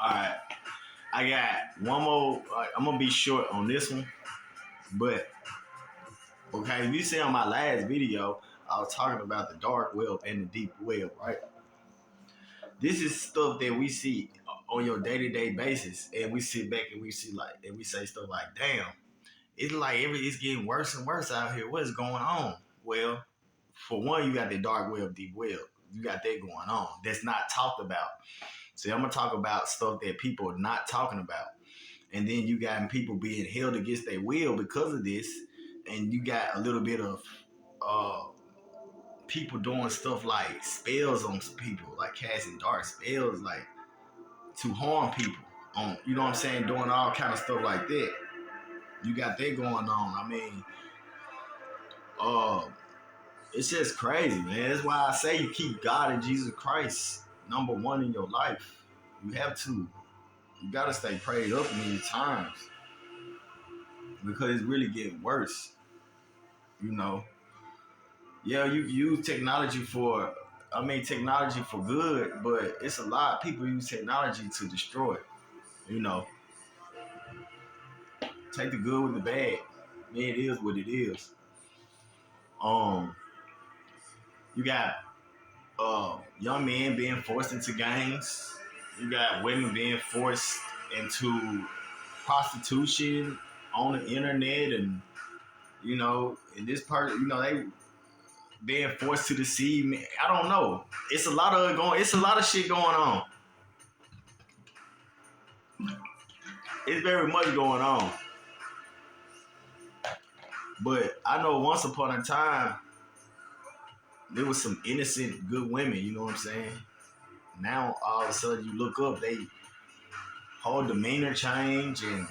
All right, I got one more. I'm gonna be short on this one, but okay. You see on my last video, I was talking about the dark web and the deep web, right? This is stuff that we see on your day-to-day basis, and we sit back and we see like, and we say stuff like, "Damn, it's like it's getting worse and worse out here. What is going on?" Well, for one, you got the dark web, deep web. You got that going on. That's not talked about. See, I'm gonna talk about stuff that people are not talking about. And then you got people being held against their will because of this, and you got a little bit of uh, people doing stuff like spells on people, like casting dark spells, like to harm people. On you know what I'm saying, doing all kind of stuff like that. You got that going on. I mean, uh, it's just crazy, man. That's why I say you keep God and Jesus Christ number one in your life. You have to. You gotta stay prayed up in these times because it's really getting worse. You know, yeah, you use technology for, technology for good, but it's a lot of people use technology to destroy it. You know, take the good with the bad. Man, it is what it is. Um, you got young men being forced into gangs. You got women being forced into prostitution on the internet, and and this part, they being forced to deceive me. I don't know. It's a lot of it going. It's a lot of shit going on. It's very much going on. But I know once upon a time there was some innocent, good women. You know what I'm saying? Now all of a sudden you look up, they whole demeanor change, and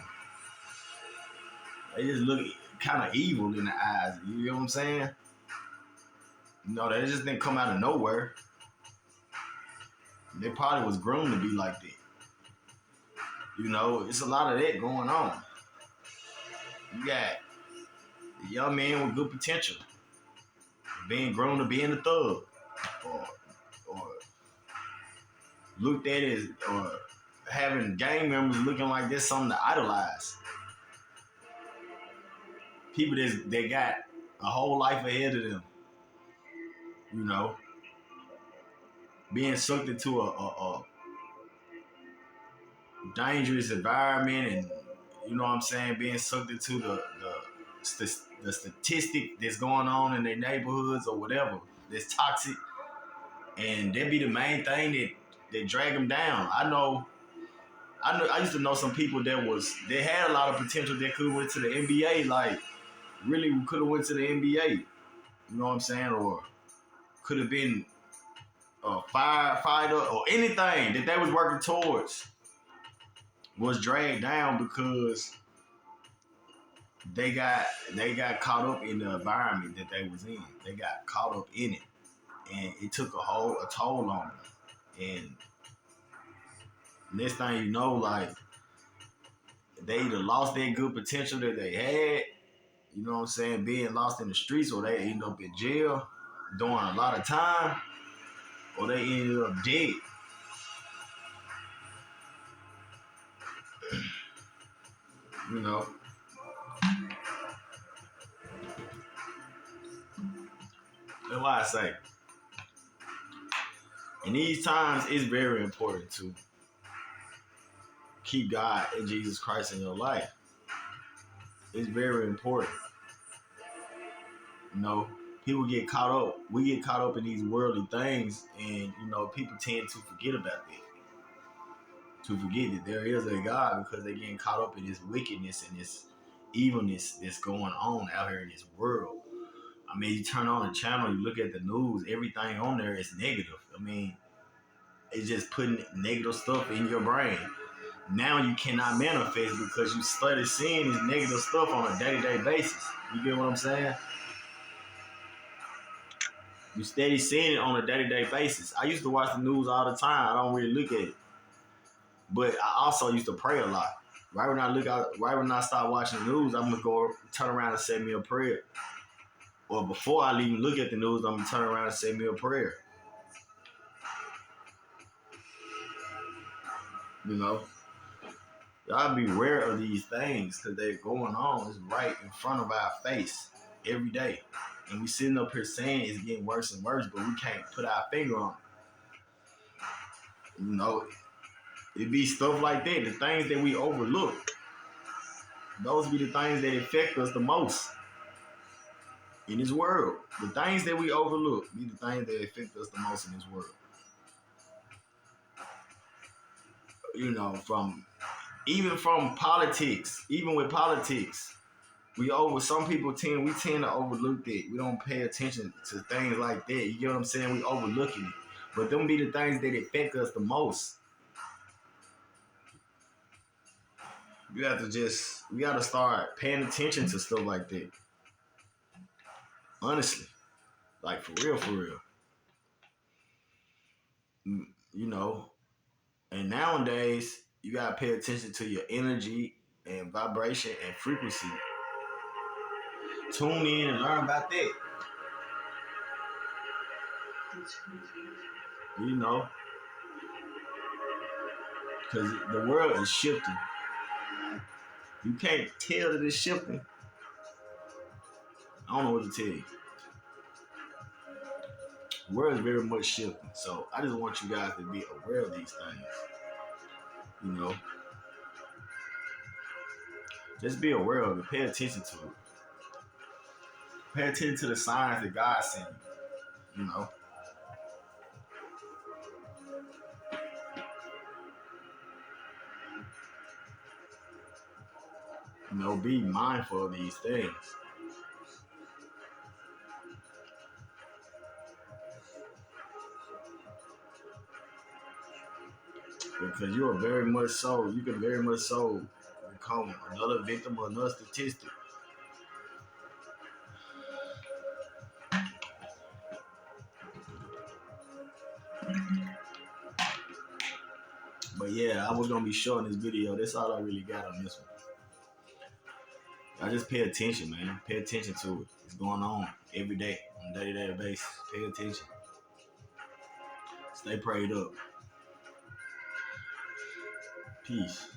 they just look kind of evil in the eyes. You know what I'm saying? They just didn't come out of nowhere. They probably was groomed to be like that. It's a lot of that going on. You got the young man with good potential being groomed to being a thug, or looked at as, or having gang members looking like this something to idolize. People that got a whole life ahead of them, being sucked into a dangerous environment, and what I'm saying, being sucked into the statistic that's going on in their neighborhoods or whatever that's toxic, and that be the main thing that drag them down. I used to know some people that had a lot of potential that could have went to the NBA, like really could have went to the NBA. You know what I'm saying? Or could have been a firefighter or anything that they was working towards was dragged down because they got caught up in the environment that they was in. They got caught up in it, and it took a toll on them. And next thing you know, like, they either lost their good potential that they had, you know what I'm saying, being lost in the streets, or they end up in jail doing a lot of time, or they ended up dead. You know. That's why I say, in these times, it's very important to keep God and Jesus Christ in your life. It's very important. People get caught up. We get caught up in these worldly things, and people tend to forget about that. To forget that there is a God, because they're getting caught up in this wickedness and this evilness that's going on out here in this world. I mean, you turn on the channel, you look at the news, everything on there is negative. I mean, it's just putting negative stuff in your brain. Now you cannot manifest because you started seeing this negative stuff on a day-to-day basis. You get what I'm saying? You steady seeing it on a day-to-day basis. I used to watch the news all the time. I don't really look at it. But I also used to pray a lot. Right when I start watching the news, I'm gonna go turn around and say me a prayer. Or before I even look at the news, I'm gonna turn around and say me a prayer. You know, y'all be aware of these things because they're going on. It's right in front of our face every day. And we sitting up here saying it's getting worse and worse, but we can't put our finger on it. You know, it be stuff like that. The things that we overlook, those be the things that affect us the most in this world. The things that we overlook be the things that affect us the most in this world. You know, from politics, even with politics, we tend to overlook that. We don't pay attention to things like that. You get what I'm saying? We overlooking it. But them be the things that affect us the most. We gotta start paying attention to stuff like that. Honestly. Like for real, for real. You know, and nowadays you gotta pay attention to your energy and vibration and frequency. Tune in and learn about that. You know, because the world is shifting. You can't tell that it's shifting. I don't know what to tell you. The world is very much shifting. So I just want you guys to be aware of these things. You know, just be aware of it. Pay attention to it. Pay attention to the signs that God sent you. You know. You know, be mindful of these things. Because you can very much so become another victim or another statistic. But yeah, I was gonna be short in this video. That's all I really got on this one. I just pay attention, man. Pay attention to it. It's going on every day on a day-to-day basis. Pay attention. Stay prayed up. Peace.